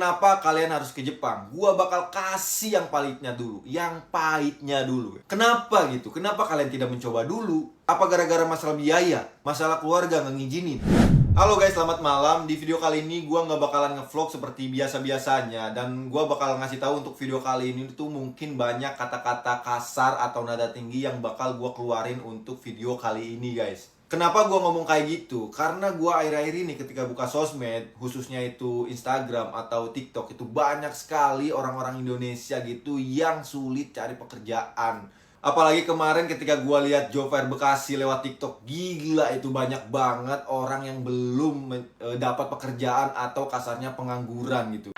kenapa kalian harus ke Jepang? Gua bakal kasih yang pahitnya dulu. Yang pahitnya dulu. Kenapa gitu? Kenapa kalian tidak mencoba dulu? Apa gara-gara masalah biaya? Masalah keluarga nggak ngizinin? Halo guys, selamat malam. Di video kali ini gua nggak bakalan ngevlog seperti biasa-biasanya. Dan gua bakal ngasih tahu untuk video kali ini tuh mungkin banyak kata-kata kasar atau nada tinggi yang bakal gua keluarin untuk video kali ini guys. Kenapa gue ngomong kayak gitu? Karena gue akhir-akhir ini ketika buka sosmed, khususnya itu Instagram atau TikTok, itu banyak sekali orang-orang Indonesia gitu yang sulit cari pekerjaan. Apalagi kemarin ketika gue lihat Job Fair Bekasi lewat TikTok, gila itu banyak banget orang yang belum dapat pekerjaan atau kasarnya pengangguran gitu.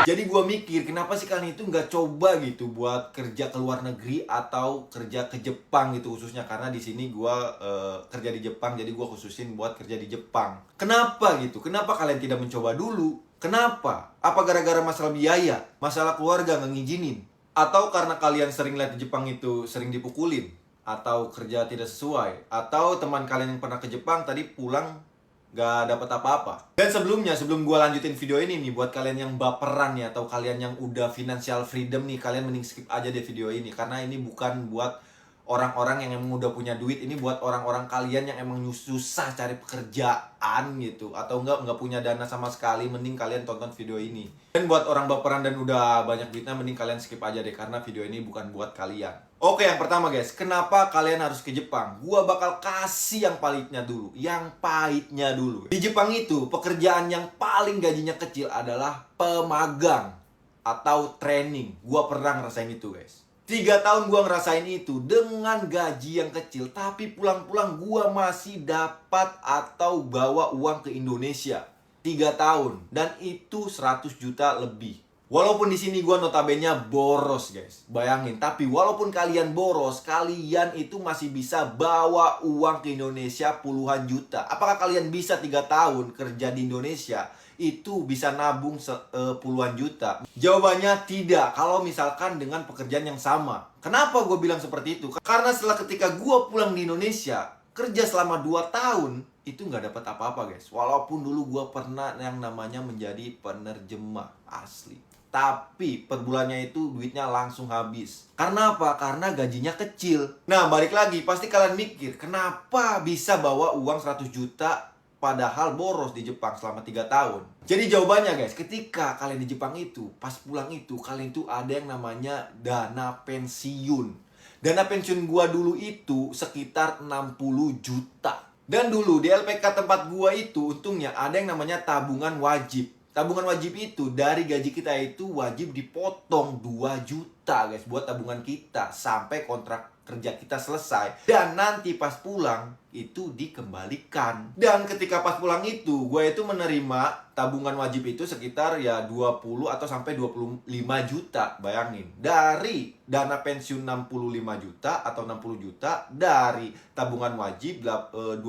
Jadi gue mikir, kenapa sih kalian itu nggak coba gitu buat kerja ke luar negeri atau kerja ke Jepang gitu khususnya. Karena di sini gue kerja di Jepang, jadi gue khususin buat kerja di Jepang. Kenapa gitu? Kenapa kalian tidak mencoba dulu? Kenapa? Apa gara-gara masalah biaya? Masalah keluarga nggak ngizinin? Atau karena kalian sering lihat di Jepang itu sering dipukulin? Atau kerja tidak sesuai? Atau teman kalian yang pernah ke Jepang tadi pulang gak dapat apa-apa. Dan sebelumnya, sebelum gue lanjutin video ini nih, buat kalian yang baperan ya, atau kalian yang udah financial freedom nih, kalian mending skip aja deh video ini. Karena ini bukan buat orang-orang yang emang udah punya duit, ini buat orang-orang kalian yang emang susah cari pekerjaan gitu. Atau nggak punya dana sama sekali, mending kalian tonton video ini. Dan buat orang baperan dan udah banyak duitnya, mending kalian skip aja deh, karena video ini bukan buat kalian. Oke, yang pertama guys, kenapa kalian harus ke Jepang? Gua bakal kasih yang pahitnya dulu. Yang pahitnya dulu. Di Jepang itu, pekerjaan yang paling gajinya kecil adalah pemagang atau training. Gua pernah ngerasain itu guys. 3 tahun gua ngerasain itu dengan gaji yang kecil, tapi pulang-pulang gua masih dapat atau bawa uang ke Indonesia. 3 tahun. Dan itu 100 juta lebih. Walaupun di sini gua notabene boros guys, bayangin. Tapi walaupun kalian boros, kalian itu masih bisa bawa uang ke Indonesia puluhan juta. Apakah kalian bisa 3 tahun kerja di Indonesia itu bisa nabung puluhan juta? Jawabannya tidak. Kalau misalkan dengan pekerjaan yang sama. Kenapa gue bilang seperti itu? Karena setelah ketika gue pulang di Indonesia, kerja selama 2 tahun itu nggak dapat apa-apa guys. Walaupun dulu gue pernah yang namanya menjadi penerjemah asli. Tapi per bulannya itu duitnya langsung habis. Karena apa? Karena gajinya kecil. Nah balik lagi, pasti kalian mikir, kenapa bisa bawa uang 100 juta padahal boros di Jepang selama 3 tahun? Jadi jawabannya guys, ketika kalian di Jepang itu, pas pulang itu, kalian tuh ada yang namanya dana pensiun. Dana pensiun gua dulu itu sekitar 60 juta. Dan dulu di LPK tempat gua itu untungnya ada yang namanya tabungan wajib. Tabungan wajib itu dari gaji kita itu wajib dipotong 2 juta guys buat tabungan kita sampai kontrak kerja kita selesai. Dan nanti pas pulang itu dikembalikan. Dan ketika pas pulang itu gue itu menerima tabungan wajib itu sekitar ya 20 atau sampai 25 juta. Bayangin, dari dana pensiun 65 juta atau 60 juta, dari tabungan wajib 25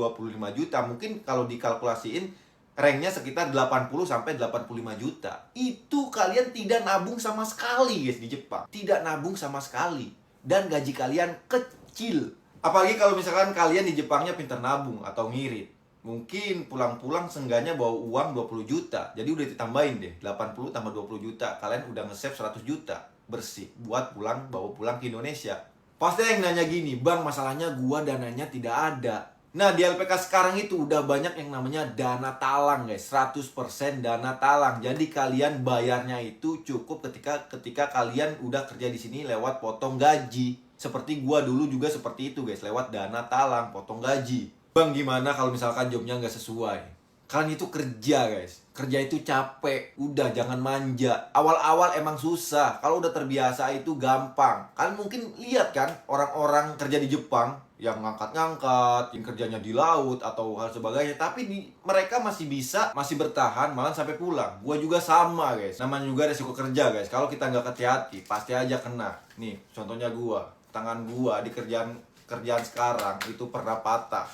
juta. Mungkin kalau dikalkulasiin ranknya sekitar 80 sampai 85 juta. Itu kalian tidak nabung sama sekali guys di Jepang. Tidak nabung sama sekali. Dan gaji kalian kecil. Apalagi kalau misalkan kalian di Jepangnya pintar nabung atau ngirit. Mungkin pulang-pulang seenggaknya bawa uang 20 juta. Jadi udah ditambahin deh. 80 tambah 20 juta. Kalian udah nge-save 100 juta. Bersih. Buat pulang, bawa pulang ke Indonesia. Pasti yang nanya gini, Bang masalahnya gua dananya tidak ada. Nah di LPK sekarang itu udah banyak yang namanya dana talang guys. 100% dana talang. Jadi kalian bayarnya itu cukup ketika kalian udah kerja di sini lewat potong gaji. Seperti gua dulu juga seperti itu guys, lewat dana talang, potong gaji. Bang gimana kalau misalkan jobnya nggak sesuai? Kalian itu kerja guys. Kerja itu capek, udah jangan manja. Awal-awal emang susah. Kalau udah terbiasa itu gampang. Kalian mungkin lihat kan orang-orang kerja di Jepang yang ngangkat-ngangkat, yang kerjanya di laut atau hal sebagainya, tapi mereka masih bisa, masih bertahan malah sampai pulang. Gua juga sama guys. Namanya juga resiko kerja guys. Kalau kita nggak hati-hati, pasti aja kena. Nih, contohnya gua, tangan gua di kerjaan sekarang itu pernah patah.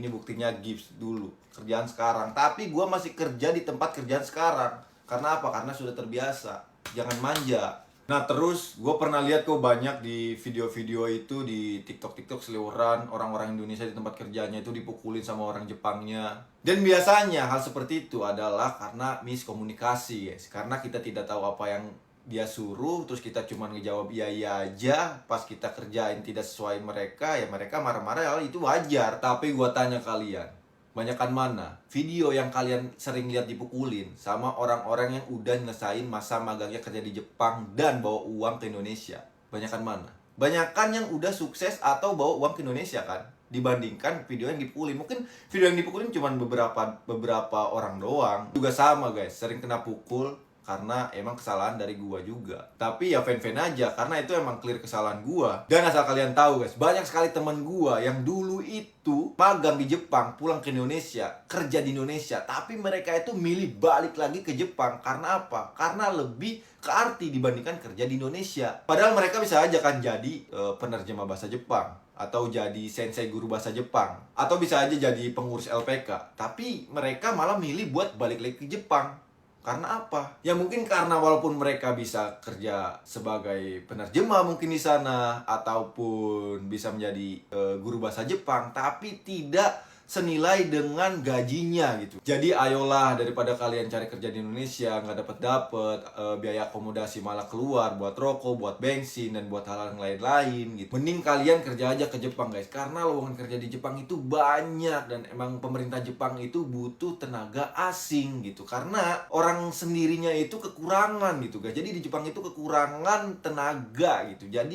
Ini buktinya gives dulu, kerjaan sekarang. Tapi gue masih kerja di tempat kerjaan sekarang. Karena apa? Karena sudah terbiasa. Jangan manja. Nah terus gue pernah lihat kok banyak di video-video itu di TikTok seliweran orang-orang Indonesia di tempat kerjanya itu dipukulin sama orang Jepangnya. Dan biasanya hal seperti itu adalah karena miskomunikasi guys. Karena kita tidak tahu apa yang dia suruh, terus kita cuma ngejawab iya aja. Pas kita kerjain tidak sesuai mereka, ya mereka marah-marah, itu wajar. Tapi gue tanya kalian, banyakan mana video yang kalian sering lihat dipukulin sama orang-orang yang udah nyelesain masa magangnya kerja di Jepang dan bawa uang ke Indonesia? Banyakan mana? Banyakan yang udah sukses atau bawa uang ke Indonesia kan, dibandingkan video yang dipukulin. Mungkin video yang dipukulin cuma beberapa orang doang. Juga sama guys, sering kena pukul karena emang kesalahan dari gua juga. Tapi ya fan-fan aja, karena itu emang clear kesalahan gua. Dan asal kalian tahu guys, banyak sekali teman gua yang dulu itu magang di Jepang, pulang ke Indonesia, kerja di Indonesia, tapi mereka itu milih balik lagi ke Jepang. Karena apa? Karena lebih ke arti dibandingkan kerja di Indonesia. Padahal mereka bisa aja kan jadi penerjemah bahasa Jepang, atau jadi sensei guru bahasa Jepang, atau bisa aja jadi pengurus LPK. Tapi mereka malah milih buat balik lagi ke Jepang. Karena apa? Ya mungkin karena walaupun mereka bisa kerja sebagai penerjemah mungkin di sana, ataupun bisa menjadi guru bahasa Jepang, tapi tidak senilai dengan gajinya gitu. Jadi ayolah, daripada kalian cari kerja di Indonesia nggak dapet biaya akomodasi malah keluar buat rokok, buat bensin, dan buat hal-hal yang lain-lain gitu. Mending kalian kerja aja ke Jepang guys, karena lowongan kerja di Jepang itu banyak, dan emang pemerintah Jepang itu butuh tenaga asing gitu. Karena orang sendirinya itu kekurangan gitu guys. Jadi di Jepang itu kekurangan tenaga gitu. Jadi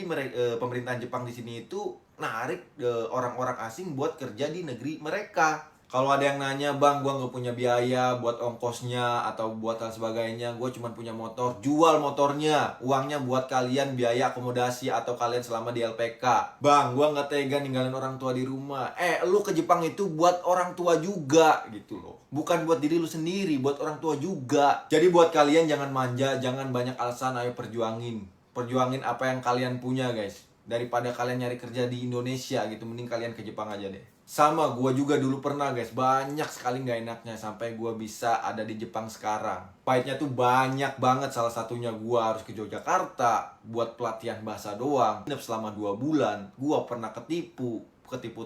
pemerintahan Jepang di sini itu narik orang-orang asing buat kerja di negeri mereka. Kalau ada yang nanya, bang, gua nggak punya biaya buat ongkosnya atau buat hal sebagainya, gua cuma punya motor, jual motornya, uangnya buat kalian biaya akomodasi atau kalian selama di LPK. Bang, gua nggak tega ninggalin orang tua di rumah. Lu ke Jepang itu buat orang tua juga gitu loh, bukan buat diri lu sendiri, buat orang tua juga. Jadi buat kalian jangan manja, jangan banyak alasan, ayo perjuangin apa yang kalian punya guys. Daripada kalian nyari kerja di Indonesia gitu, mending kalian ke Jepang aja deh. Sama, gue juga dulu pernah guys, banyak sekali gak enaknya sampai gue bisa ada di Jepang sekarang. Pahitnya tuh banyak banget, salah satunya gue harus ke Yogyakarta buat pelatihan bahasa doang. Selama 2 bulan, gue pernah ketipu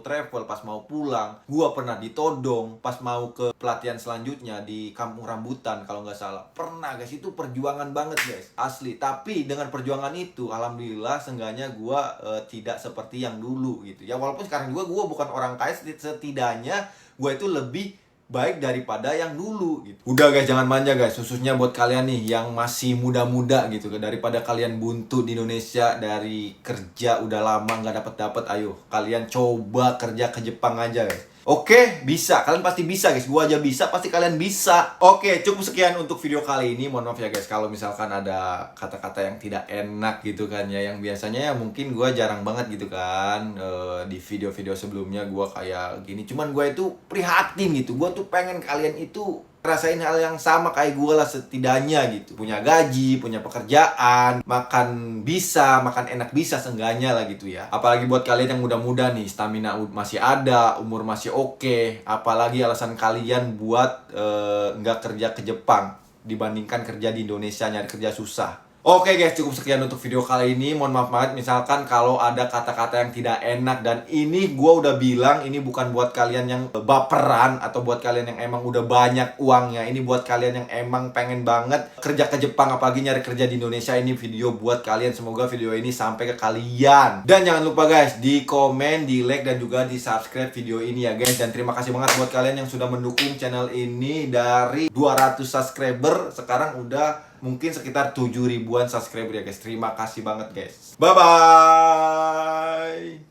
travel pas mau pulang. Gua pernah ditodong pas mau ke pelatihan selanjutnya di Kampung Rambutan kalau nggak salah. Pernah guys, itu perjuangan banget guys, asli. Tapi dengan perjuangan itu, alhamdulillah seenggaknya gua tidak seperti yang dulu gitu ya. Walaupun sekarang juga gua bukan orang kaya, setidaknya gua itu lebih baik daripada yang dulu gitu. Udah guys, jangan manja guys, khususnya buat kalian nih yang masih muda-muda gitu. Daripada kalian buntu di Indonesia dari kerja udah lama nggak dapet, ayo kalian coba kerja ke Jepang aja guys. Oke, bisa. Kalian pasti bisa guys. Gua aja bisa, pasti kalian bisa. Oke, cukup sekian untuk video kali ini. Mohon maaf ya guys kalau misalkan ada kata-kata yang tidak enak gitu kan ya. Yang biasanya ya mungkin gua jarang banget gitu kan di video-video sebelumnya gua kayak gini. Cuman gua itu prihatin gitu. Gua tuh pengen kalian itu rasain hal yang sama kayak gue lah setidaknya gitu. Punya gaji, punya pekerjaan, makan bisa, makan enak bisa seenggaknya lah gitu ya. Apalagi buat kalian yang muda-muda nih, stamina masih ada, umur masih oke. Apalagi alasan kalian buat nggak kerja ke Jepang dibandingkan kerja di Indonesia, nyari kerja susah. Oke guys, cukup sekian untuk video kali ini. Mohon maaf banget misalkan kalau ada kata-kata yang tidak enak. Dan ini gue udah bilang, ini bukan buat kalian yang baperan atau buat kalian yang emang udah banyak uangnya. Ini buat kalian yang emang pengen banget kerja ke Jepang, apalagi nyari kerja di Indonesia. Ini video buat kalian. Semoga video ini sampai ke kalian. Dan jangan lupa guys, di komen, di like, dan juga di subscribe video ini ya guys. Dan terima kasih banget buat kalian yang sudah mendukung channel ini. Dari 200 subscriber, sekarang udah mungkin sekitar 7 ribuan subscriber ya guys. Terima kasih banget guys. Bye bye.